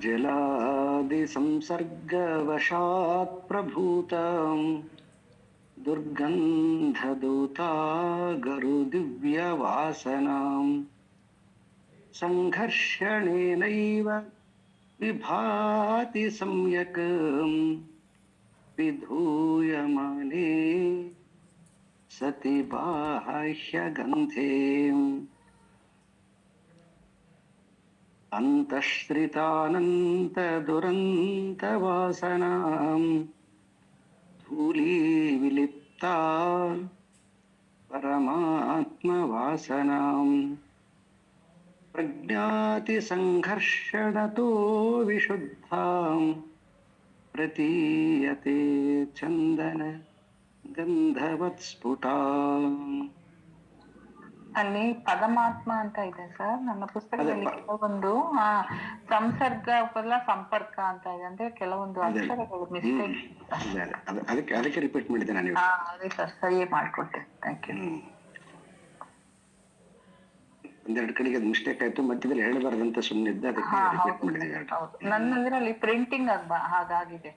ಜಲಾದಿ ಸಂಸರ್ಗವಶಾತ್ ಪ್ರಭೂತಂ ದುರ್ಗಂಧದೂತಾ ಗರು ದಿವ್ಯ ವಾಸನಾಂ ಸಂಘರ್ಷಣೇನೈವ ವಿಭಾತಿ ಸಂಯಕ್ ವಿಧೂಯಮಾನೇ ಸತಿ ಬಾಹ್ಯಗಂಧೇ ಅಂತಶ್ರಿತಾನಂತ ದುರಂತ ವಾಸನಾಂ ಧೂಲೀ ವಿಲಿಪ್ತಾ ಪರಮಾತ್ಮ ವಾಸನಾಂ ಪ್ರಜ್ಞಾತಿ ಸಂಘರ್ಷಣತೋ ವಿಶುದ್ಧಾಂ ಪ್ರತೀಯತೆ ಚಂದನ ಗಂಧವತ್ ಸ್ಫುಟಾಂ. ಅಲ್ಲಿ ಪರಮಾತ್ಮ ಅಂತ ಇದೆ ಸರ್ ನನ್ನ ಪುಸ್ತಕದಲ್ಲಿ. ಕೆಲವೊಂದು ಸಂಸರ್ಗ ಬದಲ ಸಂಪರ್ಕ ಅಂತ ಇದೆ, ಅಂದ್ರೆ ಕೆಲವೊಂದು ಅಕ್ಷರಗಳು ಮಿಸ್ಟೇಕ್. ಅದಕ್ಕೆ ರಿಪೀಟ್ ಮಾಡಿದ್ದೆ ನಾನು. ಅದೇ ಸರ್, ಸರಿಯೇ ಮಾಡ್ಕೊಟ್ಟೆ. Thank you. ಒಂದೆರಡು ಕಡೆಗೆ ಅದು ಮಿಸ್ಟೇಕ್ ಆಯ್ತು, ಮಧ್ಯದಲ್ಲಿ ಹೇಳಬಾರ್ದಂತ ಸುಮ್ಮನಿದ್ದ, ಅದಕ್ಕೆ ರಿಪೀಟ್ ಮಾಡಿದೆ. ನನ್ನದ್ರಲ್ಲಿ ಪ್ರಿಂಟಿಂಗ್ ಹಾಗಾಗಿದೆ.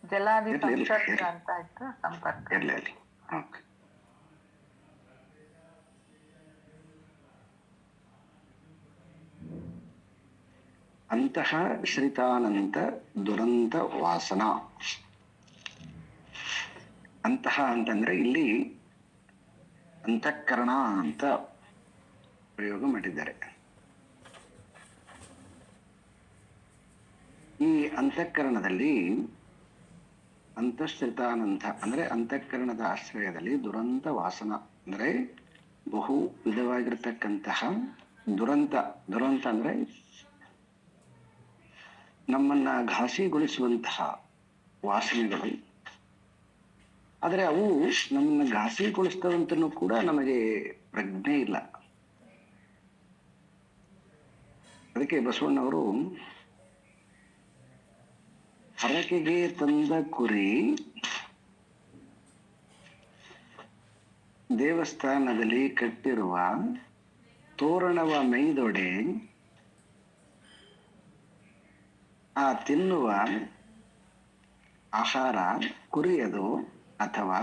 ಜಲಾದಿ ಸಂಸರ್ಗ ಅಂತ ಆಯ್ತು, ಸಂಪರ್ಕ ಇರಲಿ. ಓಕೆ. ಅಂತಹ ಶ್ರಿತಾನಂತ ದುರಂತ ವಾಸನ. ಅಂತಹ ಅಂತಂದ್ರೆ ಇಲ್ಲಿ ಅಂತಃಕರಣ ಅಂತ ಪ್ರಯೋಗ ಮಾಡಿದ್ದಾರೆ. ಈ ಅಂತಃಕರಣದಲ್ಲಿ ಅಂತಃಶ್ರಿತಾನಂತ ಅಂದ್ರೆ ಅಂತಃಕರಣದ ಆಶ್ರಯದಲ್ಲಿ ದುರಂತ ವಾಸನ ಅಂದ್ರೆ ಬಹು ವಿಧವಾಗಿರ್ತಕ್ಕಂತಹ ದುರಂತ. ದುರಂತ ಅಂದ್ರೆ ನಮ್ಮನ್ನ ಘಾಸಿಗೊಳಿಸುವಂತಹ ವಾಸನೆಗಳು. ಆದರೆ ಅವು ನಮ್ಮನ್ನ ಘಾಸಿಗೊಳಿಸ್ತವಂತನೂ ಕೂಡ ನಮಗೆ ಪ್ರಜ್ಞೆ ಇಲ್ಲ. ಅದಕ್ಕೆ ಬಸವಣ್ಣವರು ಹರಕೆಗೆ ತಂದ ಕುರಿ ದೇವಸ್ಥಾನದಲ್ಲಿ ಕಟ್ಟಿರುವ ತೋರಣವ ಮೈದೊಡೆ ಆ ತಿನ್ನುವ ಆಹಾರ ಕುರಿಯದು ಅಥವಾ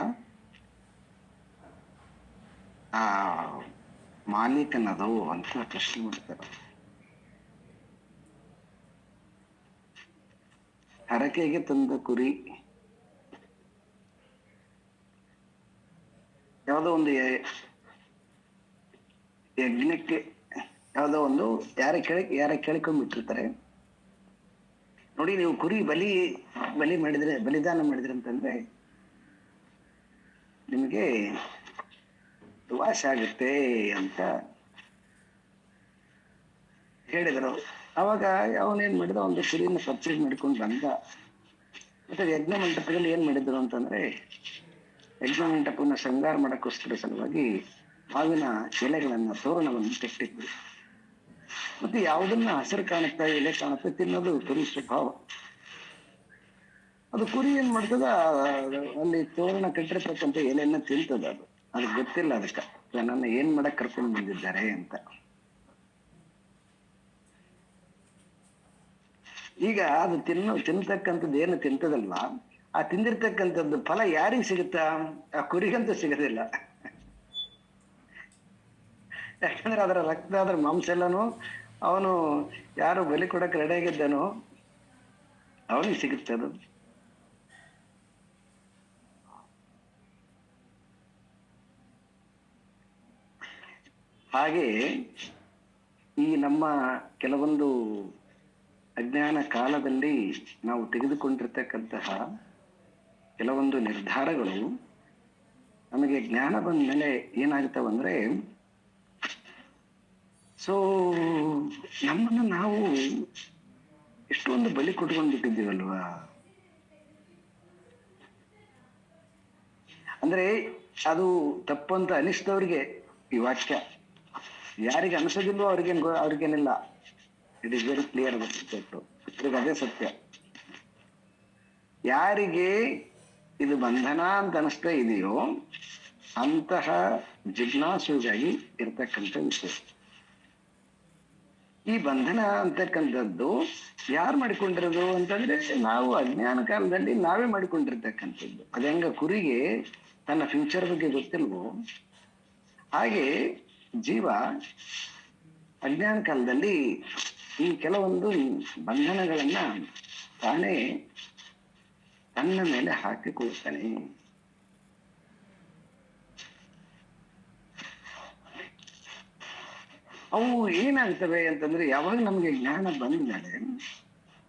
ಆ ಮಾಲೀಕನದು ಅಂತ ಪ್ರಶ್ನೆ ಮಾಡ್ತಾರೆ. ಹರಕೆಗೆ ತಂದ ಕುರಿ ಯಾವುದೋ ಒಂದು ಯಜ್ಞಕ್ಕೆ ಯಾವುದೋ ಒಂದು ಯಾರ ಕೇಳ್ಕೊಂಡ್ಬಿಟ್ಟಿರ್ತಾರೆ ನೋಡಿ, ನೀವು ಕುರಿ ಬಲಿ ಮಾಡಿದ್ರೆ, ಬಲಿದಾನ ಮಾಡಿದ್ರೆ ಅಂತಂದ್ರೆ ನಿಮಗೆ ವಾಸ ಆಗುತ್ತೆ ಅಂತ ಹೇಳಿದರು. ಅವಾಗ ಅವನೇನ್ ಮಾಡಿದ, ಒಂದು ಕುರಿಯನ್ನು ಪರ್ಚೇಸ್ ಮಾಡ್ಕೊಂಡು ಬಂದ. ಮತ್ತೆ ಯಜ್ಞ ಮಂಟಪದಲ್ಲಿ ಏನ್ ಮಾಡಿದ್ರು ಅಂತಂದ್ರೆ, ಯಜ್ಞ ಮಂಟಪವನ್ನ ಶೃಂಗಾರ ಮಾಡಕ್ಕೋಸ್ಕರ ಸಲುವಾಗಿ ಮಾವಿನ ಎಲೆಗಳನ್ನ, ತೋರಣವನ್ನು ಕಟ್ಟಿದ್ರು. ಮತ್ತೆ ಯಾವುದನ್ನ ಹಸಿರು ಕಾಣುತ್ತಾ, ಎಲೆ ಕಾಣುತ್ತಾ ತಿನ್ನೋದು ಕುರಿ ಸ್ವಭಾವ. ಅದು ಕುರಿ ಏನ್ ಮಾಡ್ತದ, ಅಲ್ಲಿ ತೋರಣ ಕಟ್ಟಿರ್ತಕ್ಕಂಥ ಎಲೆಯನ್ನ ತಿಂತದ. ಅದು ಗೊತ್ತಿಲ್ಲ ಅದಕ್ಕೆ ನನ್ನ ಏನ್ ಮಾಡಕ್ ಕರ್ಕೊಂಡು ಬಂದಿದ್ದಾರೆ ಅಂತ. ಈಗ ಅದು ತಿನ್ನತಕ್ಕಂಥದ್ದು ಏನು ತಿಂತದಲ್ವ, ಆ ತಿಂದಿರ್ತಕ್ಕಂಥದ್ದು ಫಲ ಯಾರಿಗೆ ಸಿಗುತ್ತಾ? ಆ ಕುರಿಗಂತೂ ಸಿಗೋದಿಲ್ಲ. ಯಾಕಂದ್ರೆ ಅದರ ರಕ್ತ, ಅದರ ಮಾಂಸ ಎಲ್ಲನೂ ಅವನು ಯಾರು ಬಲಿ ಕೊಡಕ್ಕೆ ರೆಡಿ ಆಗಿದ್ದಾನೋ ಅವನಿಗೆ ಸಿಗುತ್ತೆ ಅದು. ಹಾಗೆ ಈ ನಮ್ಮ ಕೆಲವೊಂದು ಅಜ್ಞಾನ ಕಾಲದಲ್ಲಿ ನಾವು ತೆಗೆದುಕೊಂಡಿರ್ತಕ್ಕಂತಹ ಕೆಲವೊಂದು ನಿರ್ಧಾರಗಳು ನಮಗೆ ಜ್ಞಾನ ಬಂದ ಮೇಲೆ ಏನಾಗ್ತಾವಂದ್ರೆ, ನಮ್ಮನ್ನು ನಾವು ಎಷ್ಟೊಂದು ಬಲಿ ಕೊಟ್ಕೊಂಡ್ಬಿಟ್ಟಿದ್ದೀವಲ್ವಾ. ಅಂದ್ರೆ ಅದು ತಪ್ಪಂತ ಅನಿಸಿದವ್ರಿಗೆ ಈ ವಾಕ್ಯ, ಯಾರಿಗೆ ಅನಿಸೋದಿಲ್ವೋ ಅವ್ರಿಗೇನಿಲ್ಲ. ಇಟ್ ಇಸ್ ವೆರಿ ಕ್ಲಿಯರ್ ಗೊತ್ತಿತ್ತು. ಅದೇ ಸತ್ಯ. ಯಾರಿಗೆ ಇದು ಬಂಧನ ಅಂತ ಅನಿಸ್ತಾ ಇದೆಯೋ ಅಂತಹ ಜಿಜ್ಞಾಸುಗಾಗಿ ಇರ್ತಕ್ಕಂಥ ವಿಷಯ. ಈ ಬಂಧನ ಅಂತಕ್ಕಂಥದ್ದು ಯಾರು ಮಾಡಿಕೊಂಡಿರೋದು ಅಂತಂದ್ರೆ ನಾವು ಅಜ್ಞಾನ ಕಾಲದಲ್ಲಿ ನಾವೇ ಮಾಡಿಕೊಂಡಿರ್ತಕ್ಕಂಥದ್ದು. ಅದಂಗ ಕುರಿಗೆ ತನ್ನ ಫ್ಯೂಚರ್ ಬಗ್ಗೆ ಗೊತ್ತಿಲ್ವೋ ಹಾಗೆ ಜೀವ ಅಜ್ಞಾನ ಕಾಲದಲ್ಲಿ ಈ ಕೆಲವೊಂದು ಬಂಧನಗಳನ್ನ ತಾನೇ ತನ್ನ ಮೇಲೆ ಹಾಕಿಕೊಳ್ತಾನೆ. ಅವು ಏನಾಗ್ತವೆ ಅಂತಂದ್ರೆ ಯಾವಾಗ ನಮ್ಗೆ ಜ್ಞಾನ ಬಂದ ಮೇಲೆ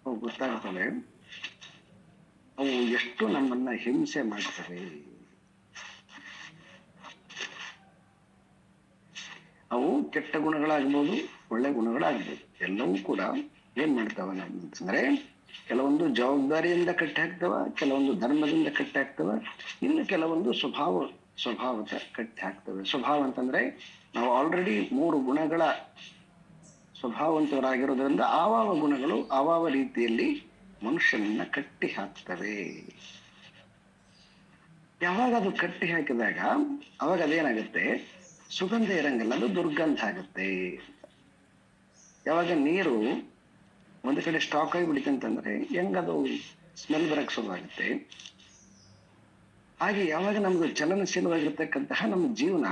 ಅವು ಗೊತ್ತಾಗ್ತವೆ ಅವು ಎಷ್ಟು ನಮ್ಮನ್ನ ಹಿಂಸೆ ಮಾಡ್ತವೆ. ಅವು ಕೆಟ್ಟ ಗುಣಗಳಾಗ್ಬೋದು, ಒಳ್ಳೆ ಗುಣಗಳಾಗ್ಬೋದು, ಎಲ್ಲವೂ ಕೂಡ ಏನ್ ಮಾಡ್ತಾವ ಅಂತಂದ್ರೆ ಕೆಲವೊಂದು ಜವಾಬ್ದಾರಿಯಿಂದ ಕಟ್ಟಿ ಹಾಕ್ತವ, ಕೆಲವೊಂದು ಧರ್ಮದಿಂದ ಕಟ್ಟಿ ಹಾಕ್ತವ, ಇನ್ನು ಕೆಲವೊಂದು ಸ್ವಭಾವದ ಕಟ್ಟಿ ಹಾಕ್ತವೆ. ಸ್ವಭಾವ ಅಂತಂದ್ರೆ ನಾವು ಆಲ್ರೆಡಿ 3 ಗುಣಗಳ ಸ್ವಭಾವವಂತವರಾಗಿರೋದ್ರಿಂದ ಆವಾವ ಗುಣಗಳು ಆವಾವ ರೀತಿಯಲ್ಲಿ ಮನುಷ್ಯನನ್ನ ಕಟ್ಟಿ ಹಾಕ್ತವೆ. ಯಾವಾಗ ಅದು ಕಟ್ಟಿ ಹಾಕಿದಾಗ ಅವಾಗ ಅದೇನಾಗುತ್ತೆ, ಸುಗಂಧ ಇರಂಗಿಲ್ಲ, ಅದು ದುರ್ಗಂಧ ಆಗುತ್ತೆ. ಯಾವಾಗ ನೀರು ಒಂದು ಕಡೆ ಸ್ಟಾಕ್ ಆಗಿಬಿಡುತ್ತೆ ಅಂತಂದ್ರೆ ಹೆಂಗದು ಸ್ಮೆಲ್ ಬರಕ್ ಶುರುವಾಗುತ್ತೆ. ಹಾಗೆ ಯಾವಾಗ ನಮ್ದು ಚಲನಶೀಲವಾಗಿರ್ತಕ್ಕಂತಹ ನಮ್ಮ ಜೀವನ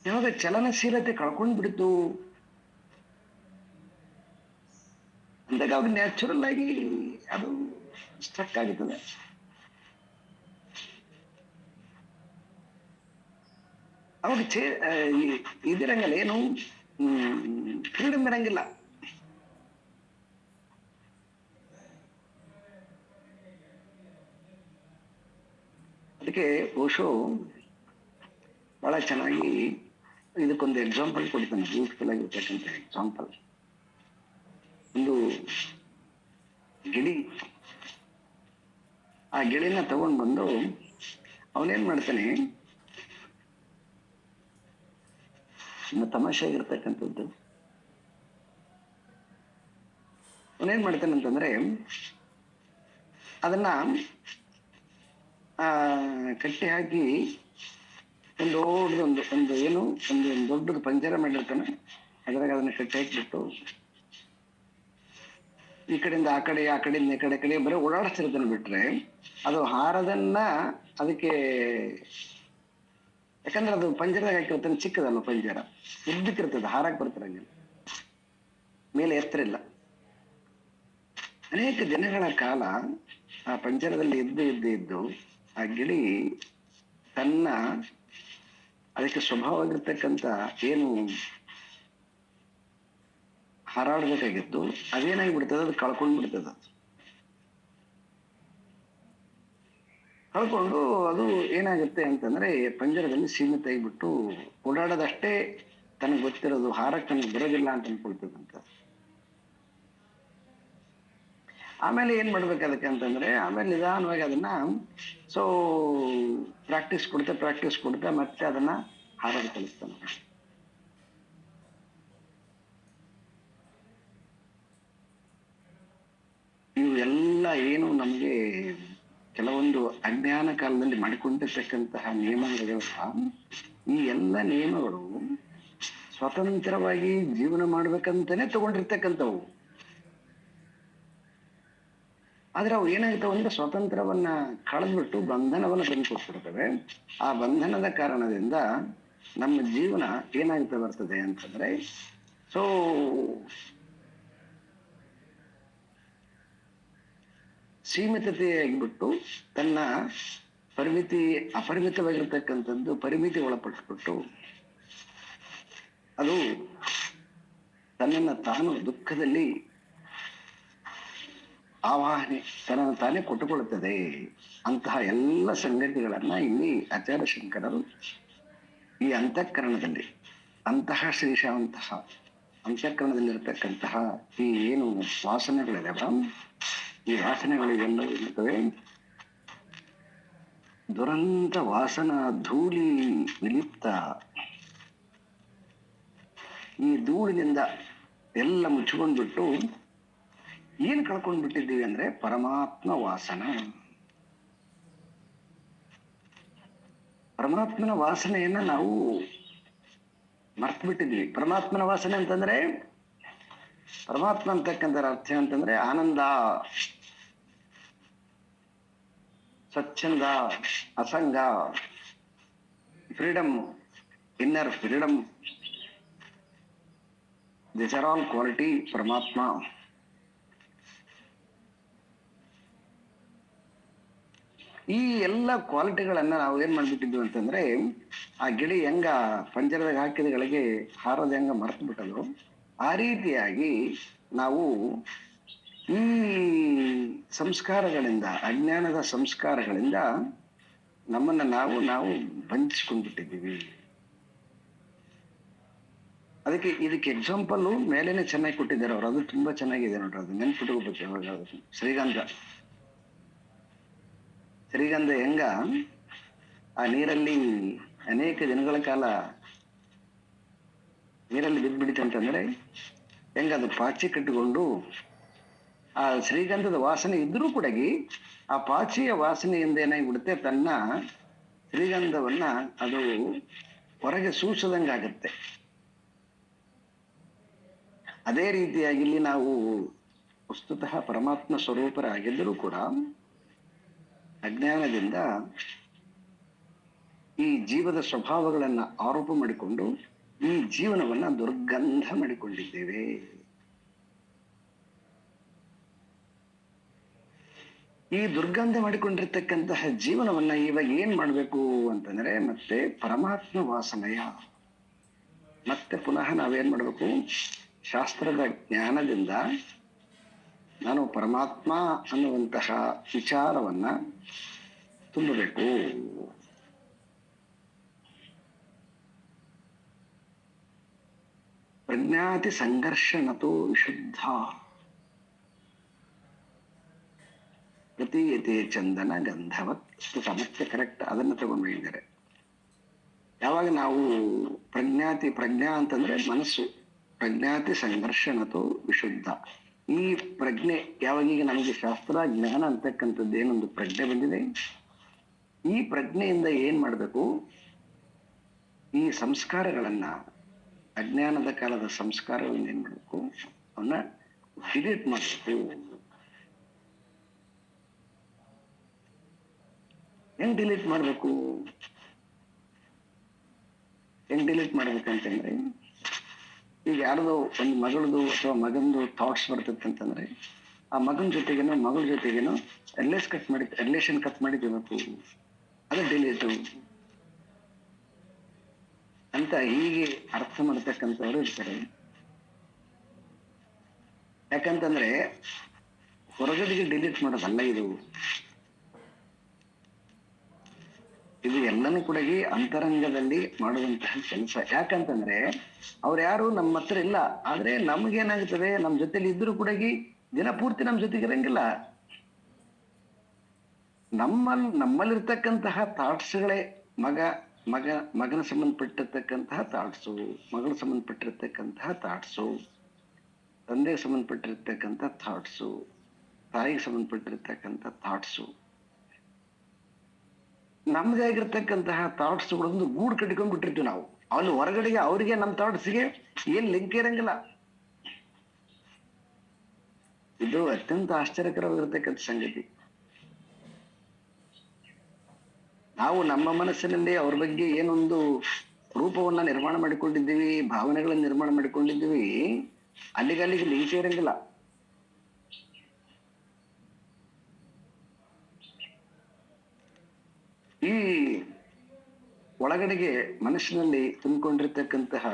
ಯಾವಾಗ ಚಲನಶೀಲತೆ ಕಳ್ಕೊಂಡ್ ಬಿಡ್ತು ಅಂದಾಗ ಅವಾಗ ನ್ಯಾಚುರಲ್ ಆಗಿ ಅದು ಸ್ಟ್ರಕ್ ಆಗುತ್ತದೆ. ಅವಾಗ ಇದಿರಂಗಿಲ್ಲ, ಏನು ಫ್ರೀಡಮ್ ಇರಂಗಿಲ್ಲ. ಅದಕ್ಕೆ ಓಶೋ ಬಹಳ ಚೆನ್ನಾಗಿ ಇದಕ್ಕೊಂದು ಎಕ್ಸಾಂಪಲ್ ಕೊಡ್ತಾನೆ, ಬ್ಯೂಟಿಫುಲ್ ಆಗಿರ್ತಕ್ಕಂಥ ಎಕ್ಸಾಂಪಲ್. ಒಂದು ಗಿಳಿ, ಆ ಗಿಳಿನ ತಗೊಂಡ್ ಬಂದು ಅವನೇನ್ ಮಾಡ್ತಾನೆ, ಇನ್ನು ತಮಾಷೆ ಆಗಿರ್ತಕ್ಕಂಥದ್ದು, ಅವನೇನ್ ಮಾಡ್ತಾನೆ ಅಂತಂದ್ರೆ ಅದನ್ನ ಕಟ್ಟಿ ಹಾಕಿ ಒಂದು ಏನು ಒಂದು ದೊಡ್ಡದು ಪಂಜರ ಮಾಡಿರ್ತಾನೆ. ಅದ್ರಾಗ ಅದನ್ನ ಕಟ್ಟಿ ಹಾಕಿಬಿಟ್ಟು ಈ ಕಡೆಯಿಂದ ಆ ಕಡೆ, ಆ ಕಡೆಯಿಂದ ಈ ಕಡೆ ಬರೀ ಓಡಾಡಿಸ್ತಿರ್ತಾನೆ. ಬಿಟ್ರೆ ಅದು ಹಾರದನ್ನ ಅದಕ್ಕೆ, ಯಾಕಂದ್ರೆ ಅದು ಪಂಜರದಾಗ ಹಾಕಿರ್ತಾನೆ, ಚಿಕ್ಕದಲ್ಲ ಪಂಜರ, ಉದ್ದಕ್ಕಿರ್ತದೆ, ಹಾರಕ್ ಬರ್ತಿರಂಗಿಲ್ಲ, ಮೇಲೆ ಎತ್ತರ ಇಲ್ಲ. ಅನೇಕ ದಿನಗಳ ಕಾಲ ಆ ಪಂಜರದಲ್ಲಿ ಇದ್ದು ಆ ಗಿಳಿ ತನ್ನ ಅದಕ್ಕೆ ಸ್ವಭಾವವಾಗಿರ್ತಕ್ಕಂಥ ಏನು ಹಾರಾಡ್ಬೇಕಾಗಿತ್ತು ಅದೇನಾಗಿ ಬಿಡ್ತದೆ, ಅದು ಕಳ್ಕೊಂಡ್ಬಿಡ್ತದ. ಕಳ್ಕೊಂಡು ಅದು ಏನಾಗುತ್ತೆ ಅಂತಂದ್ರೆ ಪಂಜರದಲ್ಲಿ ಸೀಮಿತ ಆಗಿಬಿಟ್ಟು ಓಡಾಡೋದಷ್ಟೇ ತನಗೆ ಗೊತ್ತಿರೋದು, ಹಾರಕ್ಕೆ ತನಗೆ ಬರೋದಿಲ್ಲ ಅಂತ ಅನ್ಕೊಳ್ತದಂತ. ಆಮೇಲೆ ಏನ್ ಮಾಡ್ಬೇಕು ಅದಕ್ಕೆ ಅಂತಂದ್ರೆ ಆಮೇಲೆ ನಿಧಾನವಾಗಿ ಅದನ್ನ ಪ್ರಾಕ್ಟೀಸ್ ಕೊಡ್ತಾ ಮತ್ತೆ ಅದನ್ನ ಹಾರೋದು ಕಲಿಸ್ತಾನೆ. ಇವು ಎಲ್ಲ ಏನು ನಮ್ಗೆ ಕೆಲವೊಂದು ಅಜ್ಞಾನ ಕಾಲದಲ್ಲಿ ಮಾಡಿಕೊಂಡಿರ್ತಕ್ಕಂತಹ ನಿಯಮಗಳು, ಈ ಎಲ್ಲ ನಿಯಮಗಳು ಸ್ವತಂತ್ರವಾಗಿ ಜೀವನ ಮಾಡ್ಬೇಕಂತಾನೆ ತಗೊಂಡಿರ್ತಕ್ಕಂಥವು. ಆದ್ರೆ ಅವು ಏನಾಗ್ತಾವ ಅಂದ್ರೆ ಸ್ವಾತಂತ್ರ್ಯವನ್ನ ಕಳೆದ್ಬಿಟ್ಟು ಬಂಧನವನ್ನ ತಂದುಕೊಟ್ಬಿಡ್ತವೆ. ಆ ಬಂಧನದ ಕಾರಣದಿಂದ ನಮ್ಮ ಜೀವನ ಏನಾಗ್ತಾ ಬರ್ತದೆ ಅಂತಂದ್ರೆ ಸೀಮಿತತೆ ಆಗಿಬಿಟ್ಟು ತನ್ನ ಅಪರಿಮಿತವಾಗಿರ್ತಕ್ಕಂಥದ್ದು ಪರಿಮಿತಿ ಒಳಪಟ್ಬಿಟ್ಟು ಅದು ತನ್ನನ್ನು ತಾನು ದುಃಖದಲ್ಲಿ ಆವಾಹನೆ ತನ್ನನ್ನು ತಾನೇ ಕೊಟ್ಟುಕೊಳ್ಳುತ್ತದೆ. ಅಂತಹ ಎಲ್ಲ ಸಂಗತಿಗಳನ್ನ ಇಲ್ಲಿ ಆಚಾರ್ಯ ಶಂಕರರು ಈ ಅಂತಃಕರಣದಲ್ಲಿ, ಅಂತಹ ಶ್ರೀಶಾವಂತಹ ಅಂತಃಕರಣದಲ್ಲಿರ್ತಕ್ಕಂತಹ ಈ ಏನು ವಾಸನೆಗಳಿದಾವ, ಈ ವಾಸನೆಗಳಿಗೆಲ್ಲ ಇರ್ತವೆ ದುರಂತ ವಾಸನ ಧೂಳಿ ವಿಲಿಪ್ತ. ಈ ಧೂಳಿನಿಂದ ಎಲ್ಲ ಮುಚ್ಕೊಂಡ್ಬಿಟ್ಟು ಏನ್ ಕಳ್ಕೊಂಡ್ಬಿಟ್ಟಿದ್ದೀವಿ ಅಂದ್ರೆ ಪರಮಾತ್ಮ ವಾಸನ. ಪರಮಾತ್ಮನ ವಾಸನೆಯನ್ನ ನಾವು ಮರ್ತು ಬಿಟ್ಟಿದ್ವಿ. ಪರಮಾತ್ಮನ ವಾಸನೆ ಅಂತಂದ್ರೆ, ಪರಮಾತ್ಮ ಅಂತಕ್ಕಂಥ ಅರ್ಥ ಅಂತಂದ್ರೆ ಆನಂದ, ಸ್ವಚ್ಛಂದ, ಅಸಂಗ, freedom, inner freedom. This are all quality ಪರಮಾತ್ಮ. ಈ ಎಲ್ಲ ಕ್ವಾಲಿಟಿಗಳನ್ನ ನಾವು ಏನ್ ಮಾಡ್ಬಿಟ್ಟಿದ್ವಿ ಅಂತಂದ್ರೆ, ಆ ಗಿಳಿ ಹೆಂಗ ಪಂಜರದಾಗ ಹಾಕಿದ ಗಳಿಗೆ ಹಾರೋದ್ ಹೆಂಗ ಮರ್ತು ಬಿಟ್ಟದು, ಆ ರೀತಿಯಾಗಿ ನಾವು ಈ ಸಂಸ್ಕಾರಗಳಿಂದ, ಅಜ್ಞಾನದ ಸಂಸ್ಕಾರಗಳಿಂದ ನಮ್ಮನ್ನ ನಾವು ಬಂಧಿಸ್ಕೊಂಡ್ಬಿಟ್ಟಿದ್ದೀವಿ. ಅದಕ್ಕೆ ಇದಕ್ಕೆ ಎಕ್ಸಾಂಪಲ್ ಮೇಲೇನೆ ಚೆನ್ನಾಗಿ ಕೊಟ್ಟಿದ್ದಾರೆ ಅವರು. ಅದು ತುಂಬಾ ಚೆನ್ನಾಗಿದೆ ನೋಡ್ರಿ, ಅದು ನೆನ್ಪಿಟ್ಕೋಬೇಕು ಯಾವಾಗ. ಶ್ರೀಗಂಧ ಹೆಂಗ ಆ ನೀರಲ್ಲಿ ಅನೇಕ ದಿನಗಳ ಕಾಲ ನೀರಲ್ಲಿ ಬಿದ್ದ್ಬಿಡಿತಂತಂದ್ರೆ ಹೆಂಗ ಅದು ಪಾಚಿ ಕಟ್ಟಿಕೊಂಡು ಆ ಶ್ರೀಗಂಧದ ವಾಸನೆ ಇದ್ರೂ ಕೂಡ ಆ ಪಾಚಿಯ ವಾಸನೆಯಿಂದ ಏನಾಗಿಬಿಡುತ್ತೆ, ತನ್ನ ಶ್ರೀಗಂಧವನ್ನ ಅದು ಹೊರಗೆ ಸೂಸದಂಗಾಗತ್ತೆ. ಅದೇ ರೀತಿಯಾಗಿ ಇಲ್ಲಿ ನಾವು ವಸ್ತುತಃ ಪರಮಾತ್ಮ ಸ್ವರೂಪರಾಗಿದ್ದರೂ ಕೂಡ ಅಜ್ಞಾನದಿಂದ ಈ ಜೀವದ ಸ್ವಭಾವಗಳನ್ನ ಆರೋಪ ಮಾಡಿಕೊಂಡು ಈ ಜೀವನವನ್ನ ದುರ್ಗಂಧ ಮಾಡಿಕೊಂಡಿದ್ದೇವೆ. ಈ ದುರ್ಗಂಧ ಮಾಡಿಕೊಂಡಿರ್ತಕ್ಕಂತಹ ಜೀವನವನ್ನ ಇವಾಗ ಏನ್ ಮಾಡ್ಬೇಕು ಅಂತಂದ್ರೆ, ಮತ್ತೆ ಪರಮಾತ್ಮ ವಾಸನೆಯ ಮತ್ತೆ ಪುನಃ ನಾವೇನ್ ಮಾಡ್ಬೇಕು, ಶಾಸ್ತ್ರದ ಜ್ಞಾನದಿಂದ ನಾನು ಪರಮಾತ್ಮ ಅನ್ನುವಂತಹ ವಿಚಾರವನ್ನ ತುಂಬಬೇಕು. ಪ್ರಜ್ಞಾತಿ ಸಂಘರ್ಷಣತೋ ವಿಶುದ್ಧ ಪ್ರತೀಯತೆ ಚಂದನ ಗಂಧವತ್. ಸಮಸ್ಯೆ ಕರೆಕ್ಟ್, ಅದನ್ನ ತಗೊಂಡಿದ್ದಾರೆ. ಯಾವಾಗ ನಾವು ಪ್ರಜ್ಞಾ ಅಂತಂದ್ರೆ ಮನಸ್ಸು, ಪ್ರಜ್ಞಾತಿ ಸಂಘರ್ಷಣತೋ ವಿಶುದ್ಧ. ಈ ಪ್ರಜ್ಞೆ ಯಾವಾಗೀಗ ನಮಗೆ ಶಾಸ್ತ್ರ ಜ್ಞಾನ ಅಂತಕ್ಕಂಥದ್ದು ಏನೊಂದು ಪ್ರಜ್ಞೆ ಬಂದಿದೆ, ಈ ಪ್ರಜ್ಞೆಯಿಂದ ಏನ್ ಮಾಡ್ಬೇಕು, ಈ ಸಂಸ್ಕಾರಗಳನ್ನ, ಅಜ್ಞಾನದ ಕಾಲದ ಸಂಸ್ಕಾರಗಳನ್ನ ಏನ್ ಮಾಡ್ಬೇಕು, ಅವನ್ನ ಡಿಲೀಟ್ ಮಾಡ್ಬೇಕು. ಹೆಂಗ್ ಡಿಲೀಟ್ ಮಾಡ್ಬೇಕು, ಮಾಡ್ಬೇಕಂತಂದ್ರೆ, ಈಗ ಯಾರ್ದೋ ಒಂದು ಮಗಳದು ಅಥವಾ ಮಗಂದು ಥಾಟ್ಸ್ ಬರ್ತದಂತಂದ್ರೆ, ಆ ಮಗನ ಜೊತೆಗೇನೋ ಮಗಳ ಜೊತೆಗೇನೋ ರಿಲೇಷನ್ ಕಟ್ ಮಾಡಿದ್ಬೇಕು, ಅದು ಡಿಲೀಟು ಅಂತ ಹೀಗೆ ಅರ್ಥ ಮಾಡ್ತಕ್ಕಂಥವ್ರು ಇರ್ತಾರೆ. ಯಾಕಂತಂದ್ರೆ ಹೊರಗಡೆಗೆ ಡಿಲೀಟ್ ಮಾಡೋದಲ್ಲ ಇದು ಎಲ್ಲನೂ ಕೂಡ ಅಂತರಂಗದಲ್ಲಿ ಮಾಡುವಂತಹ ಕೆಲಸ. ಯಾಕಂತಂದ್ರೆ ಅವ್ರು ಯಾರು ನಮ್ಮ ಹತ್ರ ಇಲ್ಲ, ಆದ್ರೆ ನಮ್ಗೇನಾಗುತ್ತದೆ, ನಮ್ ಜೊತೆಲಿ ಇದ್ರು ಕೂಡ ದಿನ ಪೂರ್ತಿ ನಮ್ ಜೊತೆಗೆ ಇರಂಗಿಲ್ಲ. ನಮ್ಮಲ್ಲಿರ್ತಕ್ಕಂತಹ ಥಾಟ್ಸ್ಗಳೇ ಮಗನ ಸಂಬಂಧಪಟ್ಟಿರ್ತಕ್ಕಂತಹ ಥಾಟ್ಸು, ಮಗಳ ಸಂಬಂಧಪಟ್ಟಿರ್ತಕ್ಕಂತಹ ಥಾಟ್ಸು, ತಂದೆಗೆ ಸಂಬಂಧಪಟ್ಟಿರ್ತಕ್ಕಂಥ ಥಾಟ್ಸು, ತಾಯಿಗೆ ಸಂಬಂಧಪಟ್ಟಿರ್ತಕ್ಕಂಥ ಥಾಟ್ಸು, ನಮ್ದೇ ಆಗಿರ್ತಕ್ಕಂತಹ ಥಾಟ್ಸ್ಗಳೊಂದು ಗೂಡು ಕಟ್ಕೊಂಡ್ ಬಿಟ್ಟಿರ್ತೀವಿ ನಾವು. ಅಲ್ಲಿ ಹೊರಗಡೆಗೆ ಅವರಿಗೆ ನಮ್ಮ ಥಾಟ್ಸ್ಗೆ ಏನ್ ಲಿಂಕ್ ಇರಂಗಿಲ್ಲ. ಇದು ಅತ್ಯಂತ ಆಶ್ಚರ್ಯಕರವಾಗಿರ್ತಕ್ಕಂಥ ಸಂಗತಿ. ನಾವು ನಮ್ಮ ಮನಸ್ಸಿನಲ್ಲಿ ಅವ್ರ ಬಗ್ಗೆ ಏನೊಂದು ರೂಪವನ್ನ ನಿರ್ಮಾಣ ಮಾಡಿಕೊಂಡಿದ್ದೀವಿ, ಭಾವನೆಗಳನ್ನ ನಿರ್ಮಾಣ ಮಾಡಿಕೊಂಡಿದ್ದೀವಿ, ಅಲ್ಲಿಗೆ ಲಿಂಕ್ ಇರಂಗಿಲ್ಲ. ಈ ಒಳಗಡೆಗೆ ಮನಸ್ಸಿನಲ್ಲಿ ತುಂಬಿಕೊಂಡಿರ್ತಕ್ಕಂತಹ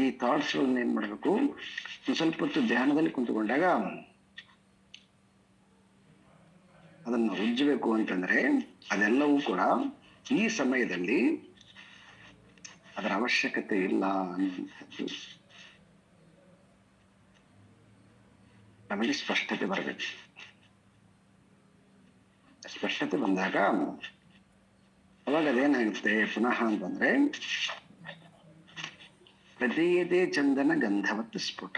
ಈ ಥಾಟ್ಸ್ಗಳನ್ನ ಏನ್ ಮಾಡ್ಬೇಕು, ಸ್ವಲ್ಪ ಹೊತ್ತು ಧ್ಯಾನದಲ್ಲಿ ಕುಂತ್ಕೊಂಡಾಗ ಅದನ್ನ ಉಜ್ಜಬೇಕು ಅಂತಂದ್ರೆ ಅದೆಲ್ಲವೂ ಕೂಡ ಈ ಸಮಯದಲ್ಲಿ ಅದರ ಅವಶ್ಯಕತೆ ಇಲ್ಲ ಅನ್ನುವಂಥದ್ದು ನಮಗೆ ಸ್ಪಷ್ಟತೆ ಬರಬೇಕು. ಸ್ಪಷ್ಟತೆ ಬಂದಾಗ ಅವಾಗ ಅದೇನಾಗುತ್ತೆ ಪುನಃ ಅಂತಂದ್ರೆ, ಪ್ರತೀಯತೆ ಚಂದನ ಗಂಧವತ್ ಸ್ಫುಟ.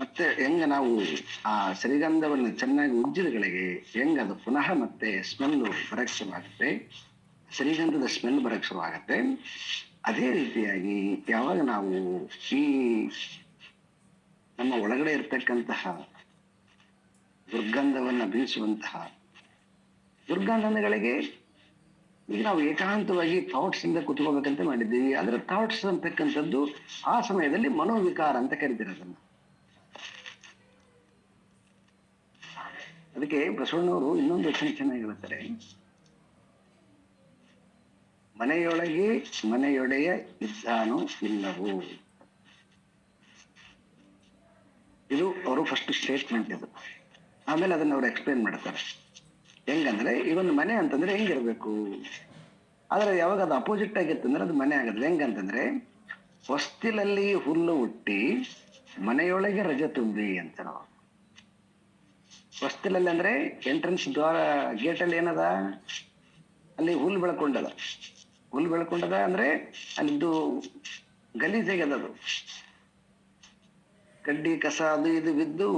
ಮತ್ತೆ ಹೆಂಗ ನಾವು ಆ ಶ್ರೀಗಂಧವನ್ನು ಚೆನ್ನಾಗಿ ಉಜ್ಜಿದಗಳಿಗೆ ಹೆಂಗ ಅದು ಪುನಃ ಮತ್ತೆ ಸ್ಮೆಲ್ಲು ಬರಕ್ಕೆ ಶುರುವಾಗುತ್ತೆ, ಶ್ರೀಗಂಧದ ಸ್ಮೆಲ್ ಬರಕ್ ಶುರು ಆಗತ್ತೆ. ಅದೇ ರೀತಿಯಾಗಿ ಯಾವಾಗ ನಾವು ಈ ನಮ್ಮ ಒಳಗಡೆ ಇರ್ತಕ್ಕಂತಹ ದುರ್ಗಂಧವನ್ನ ಬೀಸುವಂತಹ ದುರ್ಗಂಧಗಳಿಗೆ ಈಗ ನಾವು ಏಕಾಂತವಾಗಿ ಥಾಟ್ಸ್ ಇಂದ ಕುತ್ಕೋಬೇಕಂತ ಮಾಡಿದ್ದೀವಿ. ಅದರ ಥಾಟ್ಸ್ ಅಂತಕ್ಕಂಥದ್ದು ಆ ಸಮಯದಲ್ಲಿ ಮನೋವಿಕಾರ ಅಂತ ಕರಿತೀರ ಅದನ್ನ. ಅದಕ್ಕೆ ಬಸವಣ್ಣವರು ಇನ್ನೊಂದು ವಚನ ಚೆನ್ನಾಗಿ ಹೇಳ್ತಾರೆ, ಮನೆಯೊಳಗೆ ಮನೆಯೊಡೆಯ ಇದ್ದಾನೋ ಇಲ್ಲವೋ. ಇದು ಅವರು ಫಸ್ಟ್ ಸ್ಟೇಟ್ಮೆಂಟ್. ಇದು ಆಮೇಲೆ ಅದನ್ನ ಅವ್ರು ಎಕ್ಸ್ಪ್ಲೇನ್ ಮಾಡ್ತಾರೆ. ಹೆಂಗಂದ್ರೆ ಈ ಒಂದು ಮನೆ ಅಂತಂದ್ರೆ ಹೆಂಗಿರ್ಬೇಕು, ಆದ್ರೆ ಯಾವಾಗ ಅದು ಅಪೋಸಿಟ್ ಆಗಿತ್ತಂದ್ರೆ ಅದು ಮನೆ ಆಗದ್ರೆ ಹೆಂಗಂತಂದ್ರೆ, ಹೊಸ್ತಿಲಲ್ಲಿ ಹುಲ್ಲು ಹುಟ್ಟಿ ಮನೆಯೊಳಗೆ ರಜೆ ತುಂಬಿ ಅಂತ. ನಾವು ಹೊಸ್ತಿಲಲ್ಲಿ ಅಂದ್ರೆ ಎಂಟ್ರೆನ್ಸ್ ದ್ವಾರ ಗೇಟಲ್ಲಿ ಏನದ, ಅಲ್ಲಿ ಹುಲ್ಲು ಬೆಳ್ಕೊಂಡದ. ಹುಲ್ಲು ಬೆಳ್ಕೊಂಡದ ಅಂದ್ರೆ ಅಲ್ಲಿದ್ದು ಗಲೀಜಾಗ್ಯದ, ಅದು ಕಡ್ಡಿ ಕಸ ಅದು ಇದು ಬಿದ್ದು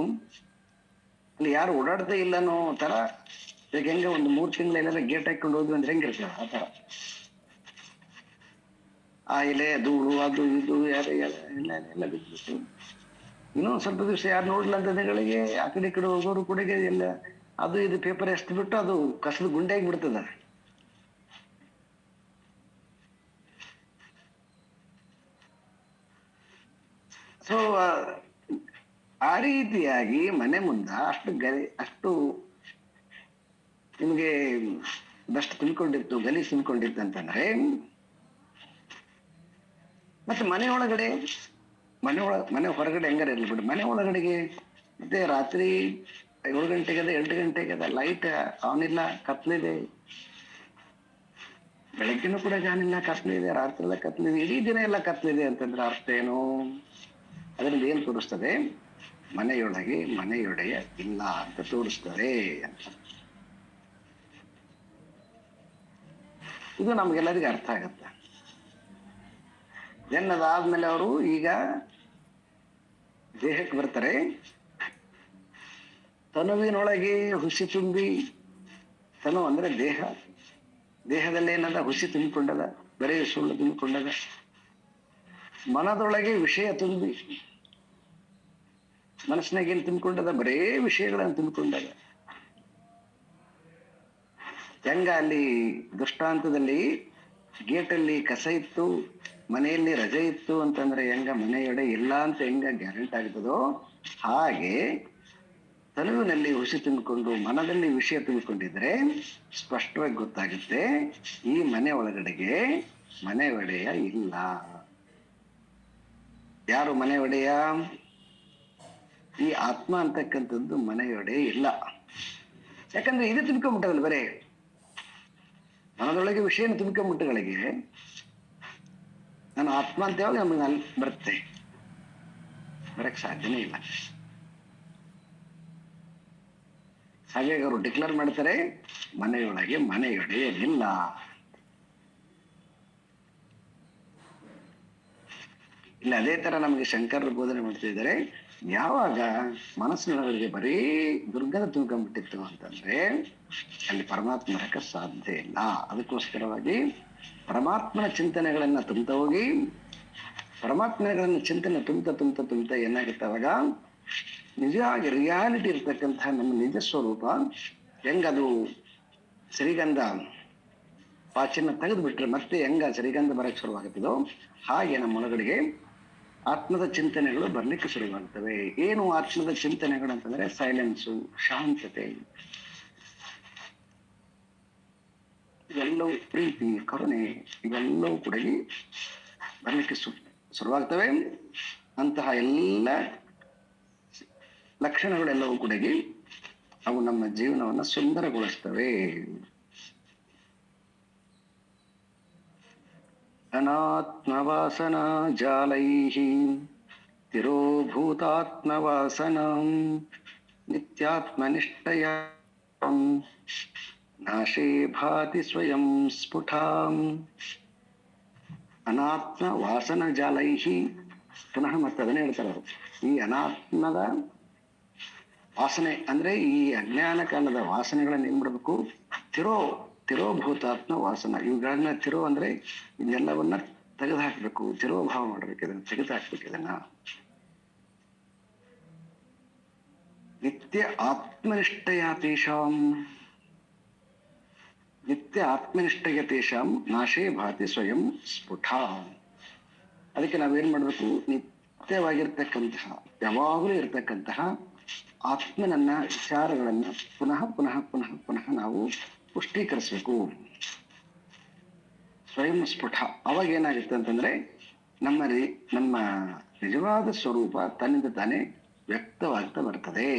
ಅಲ್ಲಿ ಯಾರು ಓಡಾಡ್ದೇ ಇಲ್ಲ ಅನ್ನೋ ತರ. ಈಗ ಹೆಂಗ ಒಂದು 3 ತಿಂಗಳ ಗೇಟ್ ಹಾಕೊಂಡು ಹೋದ್ವಿ ಅಂದ್ರೆ ಹೆಂಗಿರ್ತದೆ ಆ ತರ. ಆ ಎಲೆ ಧೂಳು ಅದು ಇದು ಎಲ್ಲ ಬಿದ್ಬಿಟ್ಟು ಇನ್ನೊಂದು ಸ್ವಲ್ಪ ದಿವಸ ಯಾರು ನೋಡ್ಲ ಅಂತ ದಿನಗಳಿಗೆ ಆ ಕಡೆ ಈ ಕಡೆ ಹೋಗೋರು ಕೂಡ ಎಲ್ಲ ಅದು ಇದು ಪೇಪರ್ ಎಸ್ದು ಬಿಟ್ಟು ಅದು ಕಸದ ಗುಂಡೆ ಆಗಿಬಿಡ್ತದ. ಸೊ ಆ ರೀತಿಯಾಗಿ ಮನೆ ಮುಂದ ಅಷ್ಟು ನಿಮಗೆ ಡಸ್ಟ್ ತುಂಬಿಕೊಂಡಿತ್ತು, ಗಲೀಜ್ ತುಂಬಿಕೊಂಡಿತ್ತು ಅಂತಂದ್ರೆ, ಮತ್ತೆ ಮನೆ ಹೊರಗಡೆ ಹೆಂಗಾರ ಇರ್ಲಿ ಬಿಡು, ಮನೆ ಒಳಗಡೆಗೆ ಮತ್ತೆ ರಾತ್ರಿ 7 ಗಂಟೆಗೆ 8 ಗಂಟೆಗೆ ಲೈಟ್ ಆನ್ ಇಲ್ಲ, ಕತ್ಲಿದೆ. ಬೆಳಗ್ಗೆನೂ ಕೂಡ ಜಾನಿಲ್ಲ, ಕತ್ಲಿದೆ. ರಾತ್ರಿ ಎಲ್ಲ ಕತ್ಲಿದೆ, ಇಡೀ ದಿನ ಎಲ್ಲ ಕತ್ಲಿದೆ ಅಂತಂದ್ರೆ ಅರ್ಥ ಏನು? ಅದರಿಂದ ಏನ್ ತೋರಿಸ್ತದೆ? ಮನೆಯೊಳಗೆ ಮನೆಯೊಡೆಯ ಇಲ್ಲ ಅಂತ ತೋರಿಸ್ತದೆ ಅಂತ. ಇದು ನಮ್ಗೆಲ್ಲರಿಗೂ ಅರ್ಥ ಆಗತ್ತೆ. ಅದಾದ್ಮೇಲೆ ಅವರು ಈಗ ದೇಹಕ್ಕೆ ಬರ್ತಾರೆ. ತನುವಿನೊಳಗೆ ಹುಸಿ ತುಂಬಿ, ತನು ಅಂದ್ರೆ ದೇಹದಲ್ಲಿ ಏನದ ಹುಸಿ ತುಂಬಿಕೊಂಡದ, ಬರೀ ಸುಳ್ಳು ತುಂಬಿಕೊಂಡದ. ಮನದೊಳಗೆ ವಿಷಯ ತುಂಬಿ, ಮನಸ್ಸಿನಾಗ ಏನ್ ತುಂಬಿಕೊಂಡದ? ಬರೇ ವಿಷಯಗಳನ್ನು ತುಂಬಿಕೊಂಡದ. ಹೆಂಗ ಅಲ್ಲಿ ದೃಷ್ಟಾಂತದಲ್ಲಿ ಗೇಟಲ್ಲಿ ಕಸ ಇತ್ತು, ಮನೆಯಲ್ಲಿ ರಜೆ ಇತ್ತು ಅಂತಂದ್ರೆ ಹೆಂಗ ಮನೆಯೊಡೆ ಇಲ್ಲ ಅಂತ ಹೆಂಗ ಗ್ಯಾರಂಟಿ ಆಗ್ತದೋ, ಹಾಗೆ ತನುವಿನಲ್ಲಿ ಹುಸಿ ತುಂಬಿಕೊಂಡು ಮನದಲ್ಲಿ ವಿಷಯ ತುಂಬಿಕೊಂಡಿದ್ರೆ ಸ್ಪಷ್ಟವಾಗಿ ಗೊತ್ತಾಗುತ್ತೆ, ಈ ಮನೆ ಒಳಗಡೆಗೆ ಮನೆ ಒಡೆಯ ಇಲ್ಲ. ಯಾರು ಮನೆ ಒಡೆಯ? ಈ ಆತ್ಮ ಅಂತಕ್ಕಂಥದ್ದು ಮನೆಯೊಡೆಯ ಇಲ್ಲ. ಯಾಕಂದ್ರೆ ಇದು ತುಂಬ್ಕೊಂಡ್ಬಿಟ್ಟದಲ್ಲ, ಬರೇ ಮನದೊಳಗೆ ವಿಷಯನ ತುಂಬ್ಕೊಂಡ್ಬಿಟ್ಟಗಳಿಗೆ ನಾನು ಆತ್ಮ ಅಂತ ಯಾವಾಗ ನಮಗೆ ಅಲ್ಲಿ ಬರುತ್ತೆ? ಬರಕ್ ಸಾಧ್ಯನೇ ಇಲ್ಲ. ಹಾಗಾಗಿ ಅವರು ಡಿಕ್ಲೇರ್ ಮಾಡ್ತಾರೆ, ಮನೆಯೊಳಗೆ ಮನೆಯೊಡೆಯ ಇಲ್ಲ. ಇಲ್ಲ ಅದೇ ತರ ನಮಗೆ ಶಂಕರರು ಬೋಧನೆ ಮಾಡ್ತಿದ್ದಾರೆ, ಯಾವಾಗ ಮನಸ್ಸಿನೊಳಗೆ ಬರೀ ದುರ್ಗಂಧ ತುಂಬ್ಕೊಂಡ್ಬಿಟ್ಟಿತ್ತು ಅಂತಂದ್ರೆ ಅಲ್ಲಿ ಪರಮಾತ್ಮ ಬರಕ ಸಾಧ್ಯ ಇಲ್ಲ. ಅದಕ್ಕೋಸ್ಕರವಾಗಿ ಪರಮಾತ್ಮನ ಚಿಂತನೆಗಳನ್ನ ತುಂಬ್ತಾ ಹೋಗಿ, ಪರಮಾತ್ಮಗಳನ್ನ ಚಿಂತನೆ ತುಂಬ್ತಾ ಏನಾಗುತ್ತೆ ಅವಾಗ ನಿಜವಾಗಿ ರಿಯಾಲಿಟಿ ಇರ್ತಕ್ಕಂತಹ ನಮ್ಮ ನಿಜ ಸ್ವರೂಪ ಹೆಂಗದು ಶ್ರೀಗಂಧ ಪಾಚಿನ ತೆಗೆದು ಬಿಟ್ರೆ ಮತ್ತೆ ಹೆಂಗ ಶ್ರೀಗಂಧ ಬರಕ್ಕೆ ಶುರುವಾಗುತ್ತದೋ ಹಾಗೆ ನಮ್ಮ ಒಳಗಡೆಗೆ ಆತ್ಮದ ಚಿಂತನೆಗಳು ಬರ್ಲಿಕ್ಕೆ ಶುರುವಾಗ್ತವೆ. ಏನು ಆತ್ಮದ ಚಿಂತನೆಗಳು ಅಂತಂದ್ರೆ ಸೈಲೆನ್ಸು, ಶಾಂತತೆ, ಇವೆಲ್ಲವೂ ಪ್ರೀತಿ, ಕರುಣೆ, ಇವೆಲ್ಲವೂ ಕೂಡ ಬರ್ಲಿಕ್ಕೆ ಶುರುವಾಗ್ತವೆ. ಅಂತಹ ಎಲ್ಲ ಲಕ್ಷಣಗಳೆಲ್ಲವೂ ಕೂಡ ಅವು ನಮ್ಮ ಜೀವನವನ್ನ ಸುಂದರಗೊಳಿಸ್ತವೆ. ಅನಾತ್ಮವಾಸನಾ ಜಾಲೈಃ ತಿರೋಭೂತಾತ್ಮವಾಸನಂ ನಿತ್ಯಾತ್ಮನಿಷ್ಠಯ ನಾಶೇ ಭಾತಿ ಸ್ವಯಂ ಸ್ಫುಟಾಂ. ಅನಾತ್ಮ ವಾಸನ ಜಾಲೈಃ, ಪುನಃ ಮತ್ತೆ ಅದನ್ನೇ ಹೇಳ್ತಾರೆ ಅವರು. ಈ ಅನಾತ್ಮದ ವಾಸನೆ ಅಂದ್ರೆ ಈ ಅಜ್ಞಾನ ಕಾಲದ ವಾಸನೆಗಳನ್ನ ಏನ್ ಮಾಡ್ಬೇಕು? ತಿರೋಭೂತಾತ್ಮ ವಾಸನ. ಇವುಗಳನ್ನ ತಿರೋ ಅಂದ್ರೆ ಇದೆಲ್ಲವನ್ನ ತೆಗೆದುಹಾಕ್ಬೇಕು, ತಿರೋಭಾವ ಮಾಡ್ಬೇಕು, ಇದನ್ನ ತೆಗೆದುಹಾಕ್ಬೇಕು. ಇದನ್ನ ನಿತ್ಯ ಆತ್ಮನಿಷ್ಠೆಯ ತೇಷಾಂ, ನಿತ್ಯ ಆತ್ಮನಿಷ್ಠೆಯ ತೇಷಾಂ ನಾಶೇ ಭಾತಿ ಸ್ವಯಂ ಸ್ಫುಟ. ಅದಕ್ಕೆ ನಾವೇನ್ ಮಾಡ್ಬೇಕು, ನಿತ್ಯವಾಗಿರ್ತಕ್ಕಂತಹ, ಯಾವಾಗಲೂ ಇರ್ತಕ್ಕಂತಹ ಆತ್ಮನನ್ನ ವಿಚಾರಗಳನ್ನ ಪುನಃ ಪುನಃ ಪುನಃ ಪುನಃ ನಾವು ಪುಷ್ಟೀಕರಿಸ್ಬೇಕು. ಸ್ವಯಂ ಸ್ಫುಟ. ಅವಾಗ ಏನಾಗುತ್ತೆ ಅಂತಂದ್ರೆ ನಮ್ಮ ನಿಜವಾದ ಸ್ವರೂಪ ತನ್ನಿಂದ ತಾನೇ ವ್ಯಕ್ತವಾಗ್ತಾ ಬರ್ತದೆ.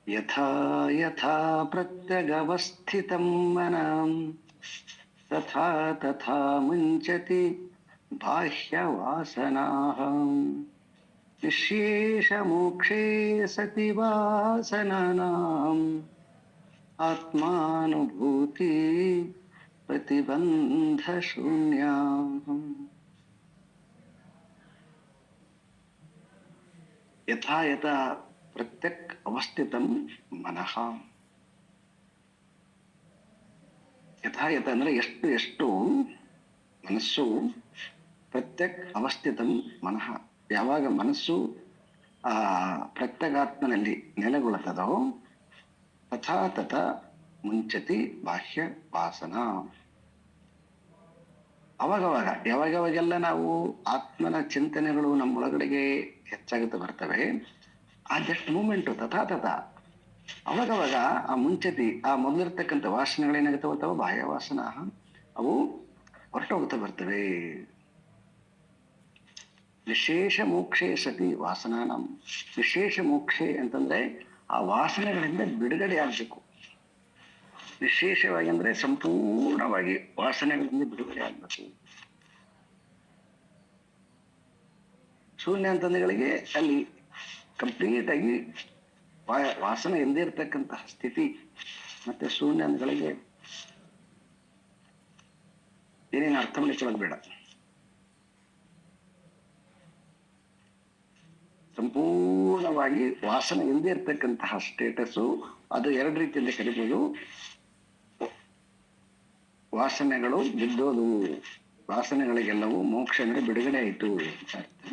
ಯಥಾ ಯಥಾ ಪ್ರತ್ಯಗವಸ್ಥಿತಂ ಮನಂ ತಥಾ ತಥಾ ಮುಂಚತಿ ಬಾಹ್ಯವಾಸನಾಃ ನಿಶೇಷ ಮೋಕ್ಷೇ ಸತಿ ವಾಸನಾನಾಂ ಆತ್ಮಾನುಭೂತಿ ಪ್ರತಿಬಂಧ ಶೂನ್ಯ. ಯಥಾ ಯಥಾ ಪ್ರತ್ಯಕ್ ಅವಸ್ಥಿತಂ ಮನಃ. ಯಥಾ ಯಥ ಅಂದ್ರೆ ಎಷ್ಟು ಎಷ್ಟು ಮನಸ್ಸು ಪ್ರತ್ಯಕ್ ಅವಸ್ಥಿತಂ ಮನಃ, ಯಾವಾಗ ಮನಸ್ಸು ಪ್ರತ್ಯಗಾತ್ಮನಲ್ಲಿ ನೆಲೆಗೊಳ್ಳುತ್ತದೋ ತಥಾ ತಥಾ ಮುಂಚತಿ ಬಾಹ್ಯ ವಾಸನ. ಅವಾಗವಾಗ ಯಾವಾಗವಾಗೆಲ್ಲ ನಾವು ಆತ್ಮನ ಚಿಂತನೆಗಳು ನಮ್ಮೊಳಗಡೆಗೆ ಹೆಚ್ಚಾಗುತ್ತಾ ಬರ್ತವೆ. ಆ ಜಸ್ಟ್ ಮೂಮೆಂಟು ತಥಾ ತಥಾ ಅವಾಗವಾಗ ಆ ಮುಂಚತಿ, ಆ ಮೊದಲಿರ್ತಕ್ಕಂಥ ವಾಸನೆಗಳೇನಾಗುತ್ತೆ ಬರ್ತಾವ, ಬಾಹ್ಯ ವಾಸನ, ಅವು ಹೊರಟೋಗ್ತಾ ಬರ್ತವೆ. ವಿಶೇಷ ಮೋಕ್ಷೆ ಸತಿ ವಾಸನಾನಂ. ವಿಶೇಷ ಮೋಕ್ಷೆ ಅಂತಂದ್ರೆ ಆ ವಾಸನೆಗಳಿಂದ ಬಿಡುಗಡೆ ಆಗ್ಬೇಕು. ವಿಶೇಷವಾಗಿ ಅಂದ್ರೆ ಸಂಪೂರ್ಣವಾಗಿ ವಾಸನೆಗಳಿಂದ ಬಿಡುಗಡೆ ಆಗ್ಬೇಕು. ಶೂನ್ಯ ಅಂತಂದಗಳಿಗೆ ಅಲ್ಲಿ ಕಂಪ್ಲೀಟ್ ಆಗಿ ವಾಸನೆ ಇಲ್ಲದೆ ಇರತಕ್ಕಂತಹ ಸ್ಥಿತಿ. ಮತ್ತೆ ಶೂನ್ಯ ಅಂದಗಳಿಗೆ ಏನೇನು ಅರ್ಥ ಮಾಡಿಕೊಳ್ಳೋದು ಬೇಡ. ಸಂಪೂರ್ಣವಾಗಿ ವಾಸನೆ ಇಲ್ಲದೆ ಇರತಕ್ಕಂತಹ ಸ್ಟೇಟಸ್ಸು, ಅದು ಎರಡು ರೀತಿಯಿಂದ ಕರಿಬಹುದು. ವಾಸನೆಗಳು ಬಿದ್ದೋದು, ವಾಸನೆಗಳಿಗೆಲ್ಲವೂ ಮೋಕ್ಷ ಅಂದ್ರೆ ಬಿಡುಗಡೆ ಆಯಿತು ಅಂತ ಅರ್ಥ.